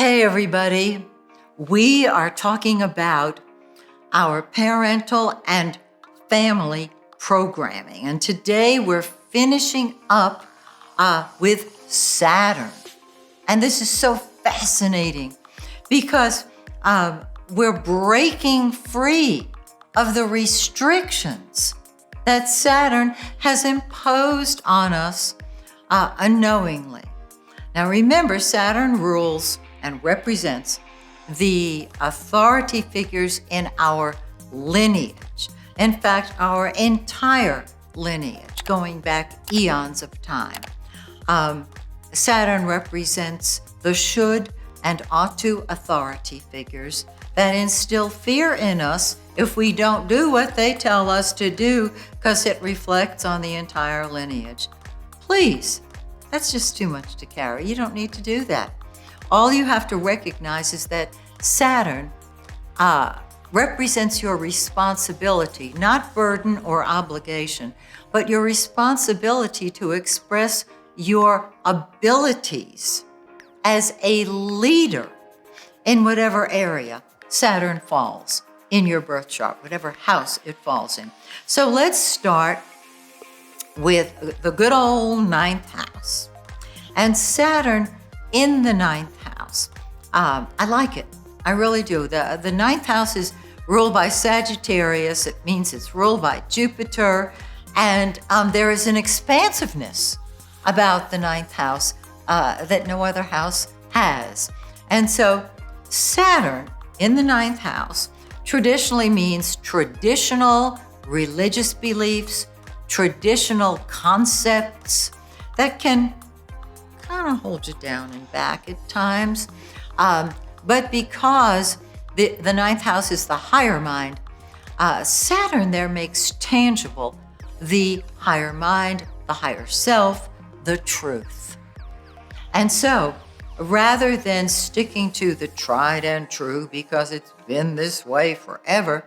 Hey everybody, we are talking about our parental and family programming. And today we're finishing up with Saturn. And this is so fascinating because we're breaking free of the restrictions that Saturn has imposed on us unknowingly. Now remember, Saturn rules and represents the authority figures in our lineage. In fact, our entire lineage, going back eons of time. Saturn represents the should and ought to authority figures that instill fear in us if we don't do what they tell us to do, because it reflects on the entire lineage. Please, that's just too much to carry. You don't need to do that. All you have to recognize is that Saturn represents your responsibility, not burden or obligation, but your responsibility to express your abilities as a leader in whatever area Saturn falls in your birth chart, whatever house it falls in. So let's start with the good old ninth house. And Saturn in the ninth house. I like it. I really do. The ninth house is ruled by Sagittarius. It means it's ruled by Jupiter. And there is an expansiveness about the ninth house that no other house has. And so Saturn in the ninth house traditionally means traditional religious beliefs, traditional concepts that can kind of hold you down and back at times. But because the ninth house is the higher mind, Saturn there makes tangible the higher mind, the higher self, the truth. And so rather than sticking to the tried and true because it's been this way forever,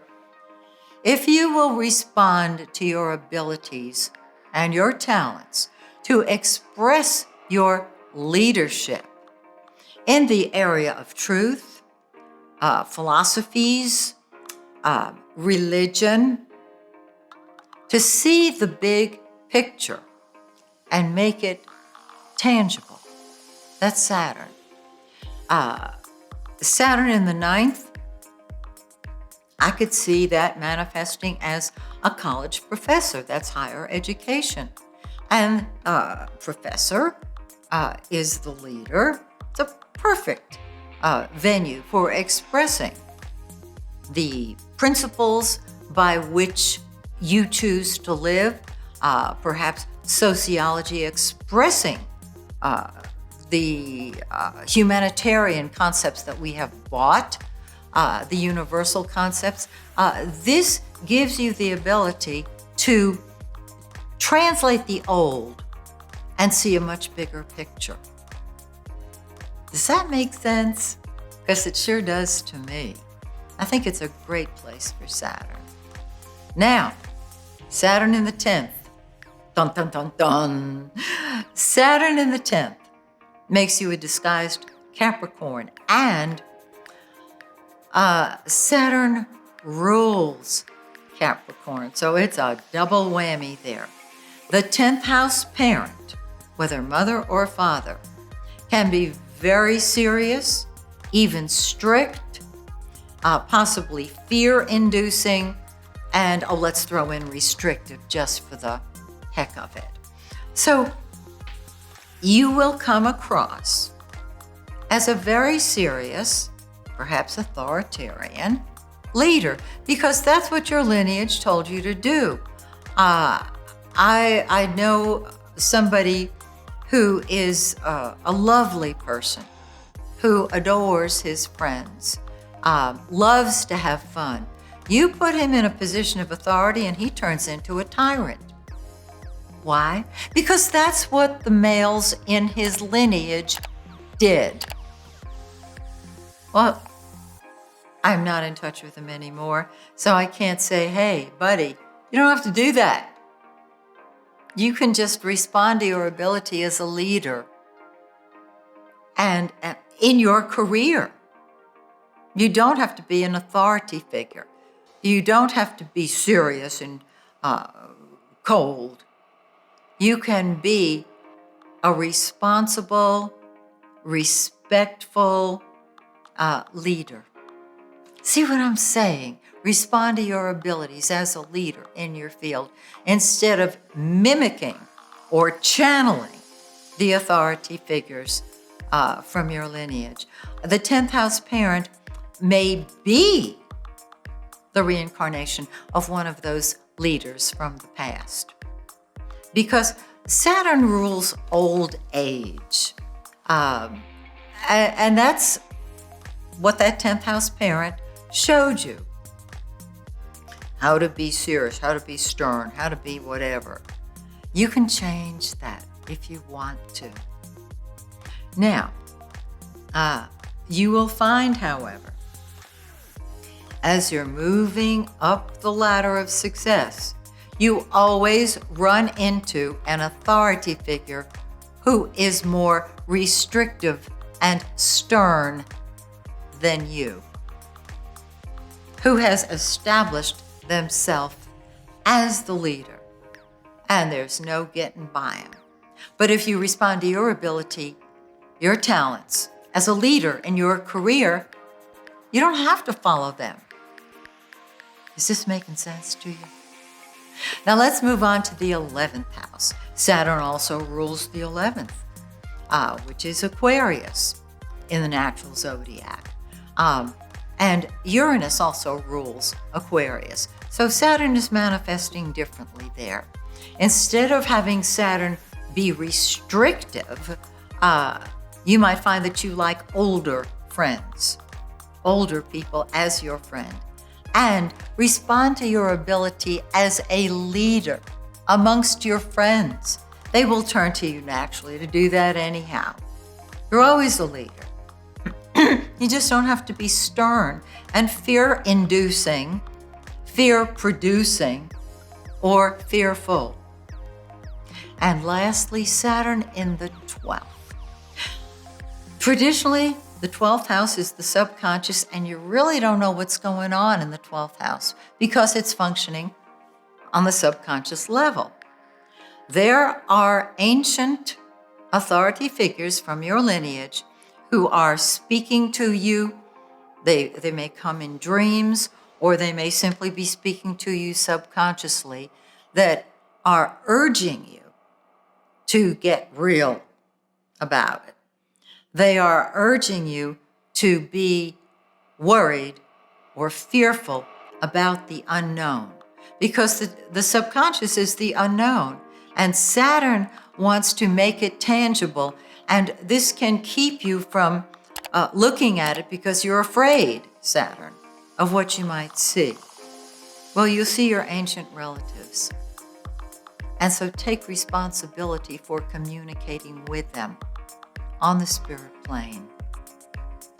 if you will respond to your abilities and your talents to express your leadership in the area of truth, philosophies, religion, to see the big picture and make it tangible. That's Saturn. Saturn in the ninth, I could see that manifesting as a college professor. That's higher education. And professor is the leader. It's a perfect venue for expressing the principles by which you choose to live, perhaps sociology expressing the humanitarian concepts that we have bought, the universal concepts. This gives you the ability to translate the old and see a much bigger picture. Does that make sense? Because it sure does to me. I think it's a great place for Saturn. Now, Saturn in the 10th. Dun, dun, dun, dun. Saturn in the 10th makes you a disguised Capricorn. And Saturn rules Capricorn. So it's a double whammy there. The 10th house parent, whether mother or father, can be very serious, even strict, possibly fear-inducing, and let's throw in restrictive just for the heck of it. So you will come across as a very serious, perhaps authoritarian leader, because that's what your lineage told you to do. I know somebody who is a lovely person, who adores his friends, loves to have fun. You put him in a position of authority and he turns into a tyrant. Why? Because that's what the males in his lineage did. Well, I'm not in touch with him anymore, so I can't say, hey, buddy, you don't have to do that. You can just respond to your ability as a leader and in your career. You don't have to be an authority figure. You don't have to be serious and cold. You can be a responsible, respectful leader. See what I'm saying? Respond to your abilities as a leader in your field instead of mimicking or channeling the authority figures from your lineage. The 10th house parent may be the reincarnation of one of those leaders from the past, because Saturn rules old age. And that's what that 10th house parent showed you. How to be serious, how to be stern, how to be whatever. You can change that if you want to. Now, you will find, however, as you're moving up the ladder of success, you always run into an authority figure who is more restrictive and stern than you, who has established themselves as the leader, and there's no getting by them. But if you respond to your ability, your talents as a leader in your career, you don't have to follow them. Is this making sense to you? Now let's move on to the 11th house. Saturn also rules the 11th, which is Aquarius in the natural zodiac. And Uranus also rules Aquarius. So Saturn is manifesting differently there. Instead of having Saturn be restrictive, you might find that you like older friends, older people as your friend, and respond to your ability as a leader amongst your friends. They will turn to you naturally to do that anyhow. You're always a leader. You just don't have to be stern and fear-inducing, fear-producing, or fearful. And lastly, Saturn in the 12th. Traditionally, the 12th house is the subconscious, and you really don't know what's going on in the 12th house because it's functioning on the subconscious level. There are ancient authority figures from your lineage who are speaking to you. They may come in dreams, or they may simply be speaking to you subconsciously, that are urging you to get real about it. They are urging you to be worried or fearful about the unknown, because the subconscious is the unknown, and Saturn wants to make it tangible, and this can keep you from looking at it because you're afraid, Saturn, of what you might see. Well, you'll see your ancient relatives, and so take responsibility for communicating with them on the spirit plane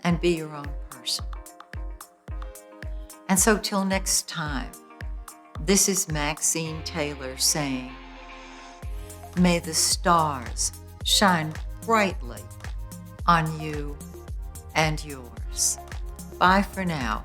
and be your own person. And so till next time, this is Maxine Taylor saying, may the stars shine brightly on you and yours. Bye for now.